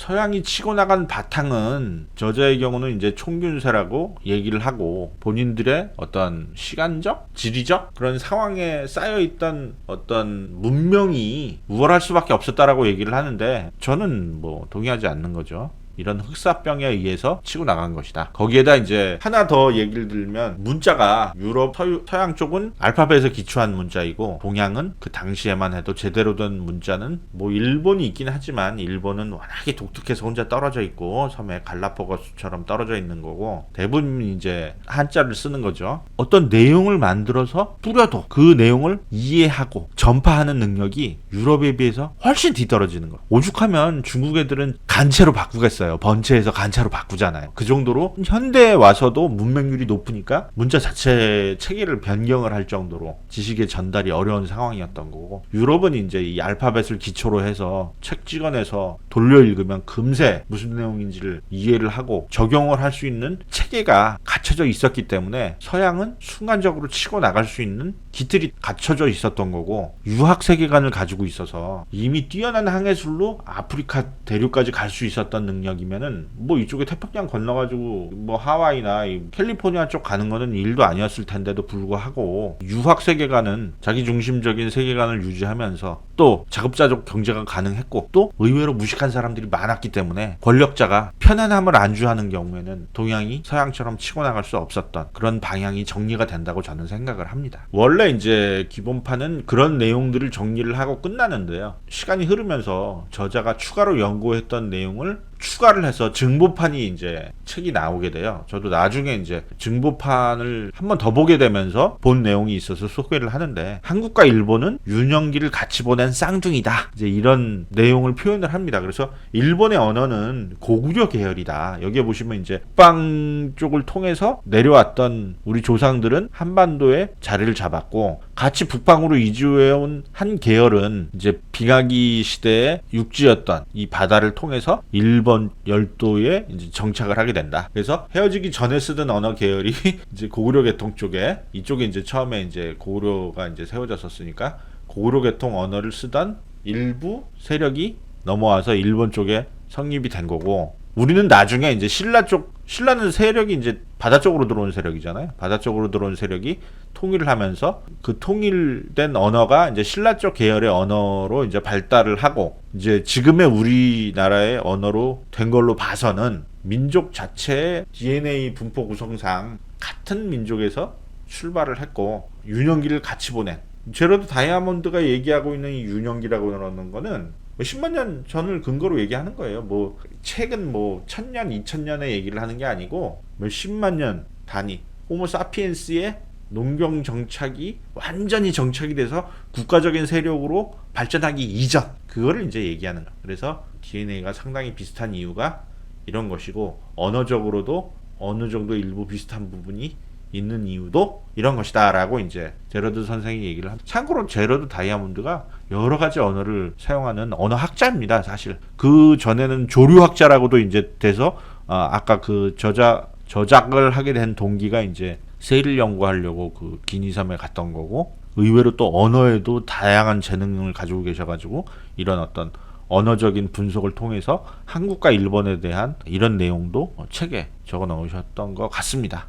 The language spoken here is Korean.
서양이 치고 나간 바탕은 저자의 경우는 이제 총균세라고 얘기를 하고 본인들의 어떤 시간적, 지리적 그런 상황에 쌓여있던 어떤 문명이 우월할 수밖에 없었다라고 얘기를 하는데 저는 뭐 동의하지 않는 거죠. 이런 흑사병에 의해서 치고 나간 것이다. 거기에다 이제 하나 더 얘기를 들면 문자가 유럽 서양 쪽은 알파벳에 기초한 문자이고 동양은 그 당시에만 해도 제대로 된 문자는 뭐 일본이 있긴 하지만 일본은 워낙에 독특해서 혼자 떨어져 있고 섬에 갈라파고스처럼 떨어져 있는 거고 대부분 이제 한자를 쓰는 거죠. 어떤 내용을 만들어서 뿌려도 그 내용을 이해하고 전파하는 능력이 유럽에 비해서 훨씬 뒤떨어지는 거. 오죽하면 중국 애들은 간체로 바꾸겠어요. 번체에서 간체로 바꾸잖아요. 그 정도로 현대에 와서도 문맹률이 높으니까 문자 자체 체계를 변경을 할 정도로 지식의 전달이 어려운 상황이었던 거고 유럽은 이제 이 알파벳을 기초로 해서 책 찍어내서 돌려 읽으면 금세 무슨 내용인지를 이해를 하고 적용을 할 수 있는 체계가 갖춰져 있었기 때문에 서양은 순간적으로 치고 나갈 수 있는 기틀이 갖춰져 있었던 거고 유학 세계관을 가지고 있어서 이미 뛰어난 항해술로 아프리카 대륙까지 갈 수 있었던 능력이면은 뭐 이쪽에 태평양 건너가지고 뭐 하와이나 캘리포니아 쪽 가는 거는 일도 아니었을 텐데도 불구하고 유학 세계관은 자기 중심적인 세계관을 유지하면서 또 자급자족 경제가 가능했고 또 의외로 무식한 사람들이 많았기 때문에 권력자가 편안함을 안주하는 경우에는 동양이 서양처럼 치고 나갈 수 없었던 그런 방향이 정리가 된다고 저는 생각을 합니다. 원래 이제 기본판은 그런 내용들을 정리를 하고 끝나는데요. 시간이 흐르면서 저자가 추가로 연구했던 내용을 추가를 해서 증보판이 이제 책이 나오게 돼요. 저도 나중에 이제 증보판을 한 번 더 보게 되면서 본 내용이 있어서 소개를 하는데 한국과 일본은 유년기를 같이 보낸 쌍둥이다. 이제 이런 내용을 표현을 합니다. 그래서 일본의 언어는 고구려 계열이다. 여기에 보시면 이제 북방 쪽을 통해서 내려왔던 우리 조상들은 한반도에 자리를 잡았고 같이 북방으로 이주해온 한 계열은 이제 빙하기 시대의 육지였던 이 바다를 통해서 일본 열도에 이제 정착을 하게 된다. 그래서 헤어지기 전에 쓰던 언어 계열이 이제 고구려 계통 쪽에 이쪽에 이제 처음에 이제 고구려가 이제 세워졌었으니까 고구려 계통 언어를 쓰던 일부 세력이 넘어와서 일본 쪽에 성립이 된 거고 우리는 나중에 이제 신라는 세력이 이제 바다 쪽으로 들어온 세력이잖아요. 바다 쪽으로 들어온 세력이 통일을 하면서 그 통일된 언어가 이제 신라 쪽 계열의 언어로 이제 발달을 하고 이제 지금의 우리나라의 언어로 된 걸로 봐서는 민족 자체의 DNA 분포 구성상 같은 민족에서 출발을 했고 유년기를 같이 보낸 제로드 다이아몬드가 얘기하고 있는 이 유년기라고 하는 거는 10만 년 전을 근거로 얘기하는 거예요. 뭐 책은 뭐 1000년, 2000년의 얘기를 하는 게 아니고 몇 10만 년 단위 호모 사피엔스의 농경 정착이 완전히 정착이 돼서 국가적인 세력으로 발전하기 이전 그거를 이제 얘기하는 거예요. 그래서 DNA가 상당히 비슷한 이유가 이런 것이고 언어적으로도 어느 정도 일부 비슷한 부분이 있는 이유도 이런 것이다 라고 이제 제러드 선생이 얘기를 합니다. 참고로 제러드 다이아몬드가 여러 가지 언어를 사용하는 언어학자입니다. 사실 그 전에는 조류학자라고도 이제 돼서 아까 그 저작을 하게 된 동기가 이제 세일을 연구하려고 그 기니섬에 갔던 거고 의외로 또 언어에도 다양한 재능을 가지고 계셔가지고 이런 어떤 언어적인 분석을 통해서 한국과 일본에 대한 이런 내용도 책에 적어 넣으셨던 것 같습니다.